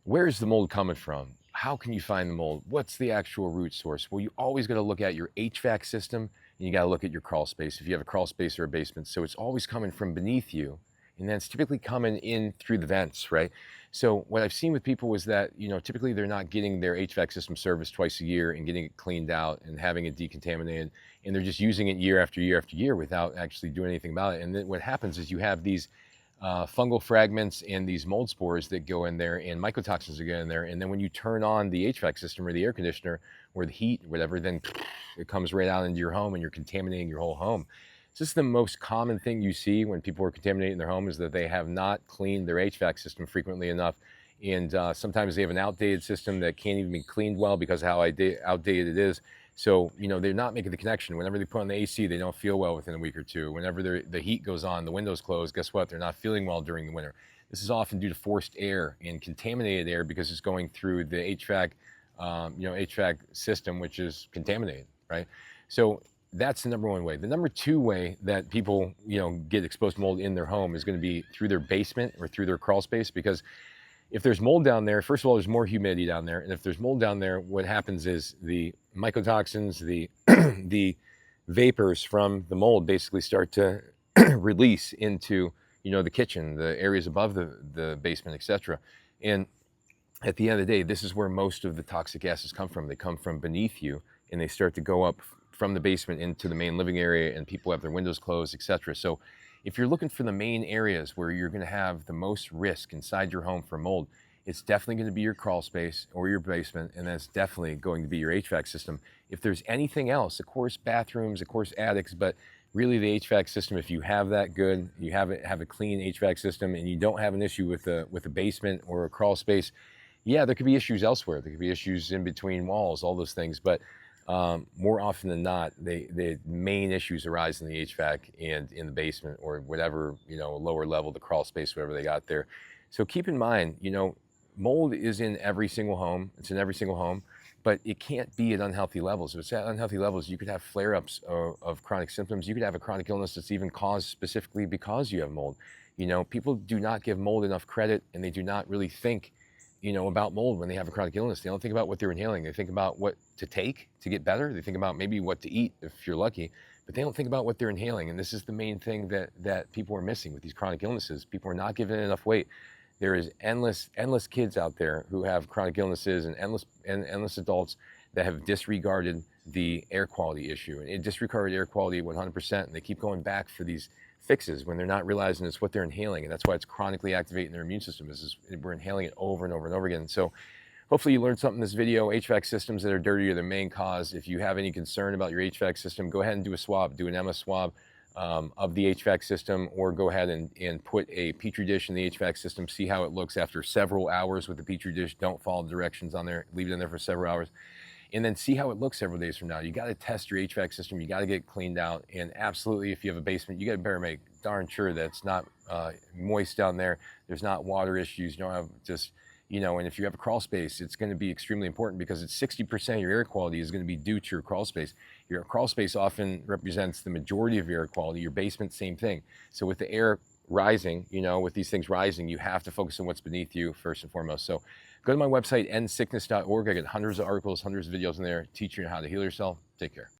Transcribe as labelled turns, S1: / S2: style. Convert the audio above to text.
S1: where is the mold coming from? How can you find the mold? What's the actual root source? Well, you always got to look at your HVAC system and you got to look at your crawl space if you have a crawl space or a basement. So it's always coming from beneath you, and then it's typically coming in through the vents, right? So what I've seen with people is that, typically they're not getting their HVAC system serviced twice a year and getting it cleaned out and having it decontaminated, and they're just using it year after year after year without actually doing anything about it. And then what happens is you have these fungal fragments and these mold spores that go in there, and mycotoxins that go in there. And then when you turn on the HVAC system or the air conditioner or the heat, or whatever, then it comes right out into your home and you're contaminating your whole home. So this is the most common thing you see when people are contaminating their home, is that they have not cleaned their HVAC system frequently enough. And sometimes they have an outdated system that can't even be cleaned well because of how outdated it is. So, they're not making the connection. Whenever they put on the AC, they don't feel well within a week or two. Whenever the heat goes on, the windows close, guess what? They're not feeling well during the winter. This is often due to forced air and contaminated air because it's going through the HVAC system, which is contaminated, right? So that's the number one way. The number two way that people, get exposed to mold in their home is going to be through their basement or through their crawl space, because if there's mold down there, first of all, there's more humidity down there. And if there's mold down there, what happens is the mycotoxins, the the vapors from the mold basically start to release into, the kitchen, the areas above the basement, etc. And at the end of the day, this is where most of the toxic gases come from. They come from beneath you, and they start to go up from the basement into the main living area, and people have their windows closed, etc. So if you're looking for the main areas where you're going to have the most risk inside your home for mold, it's definitely going to be your crawl space or your basement, and that's definitely going to be your HVAC system. If there's anything else, of course, bathrooms, of course, attics, but really the HVAC system, if you have that good, you have a clean HVAC system, and you don't have an issue with a basement or a crawl space, yeah, there could be issues elsewhere. There could be issues in between walls, all those things, but more often than not, the main issues arise in the HVAC and in the basement or whatever, lower level, the crawl space, whatever they got there. So keep in mind, mold is in every single home. It's in every single home, but it can't be at unhealthy levels. If it's at unhealthy levels, you could have flare-ups of chronic symptoms. You could have a chronic illness that's even caused specifically because you have mold. People do not give mold enough credit, and they do not really think about mold when they have a chronic illness. They don't think about what they're inhaling. They think about what to take to get better. They think about maybe what to eat if you're lucky, but they don't think about what they're inhaling. And this is the main thing that people are missing with these chronic illnesses. People are not giving it enough weight. There is endless kids out there who have chronic illnesses, and endless adults that have disregarded the air quality issue, and disregarded air quality 100%. And they keep going back for these fixes when they're not realizing it's what they're inhaling, and that's why it's chronically activating their immune system. We're inhaling it over and over and over again. So hopefully you learned something in this video. HVAC systems that are dirty are the main cause. If you have any concern about your HVAC system, go ahead and do a swab, do an MS swab of the HVAC system, or go ahead and put a petri dish in the HVAC system, see how it looks after several hours with the petri dish. Don't follow the directions on there, leave it in there for several hours, and then see how it looks several days from now. You got to test your HVAC system. You got to get it cleaned out. And absolutely, if you have a basement, you got to better make darn sure that it's not moist down there. There's not water issues. You don't have just, and if you have a crawl space, it's going to be extremely important, because it's 60% of your air quality is going to be due to your crawl space. Your crawl space often represents the majority of your air quality. Your basement, same thing. So with the air rising, with these things rising, you have to focus on what's beneath you first and foremost. So go to my website, endsickness.org. I get hundreds of articles, hundreds of videos in there teaching you how to heal yourself. Take care.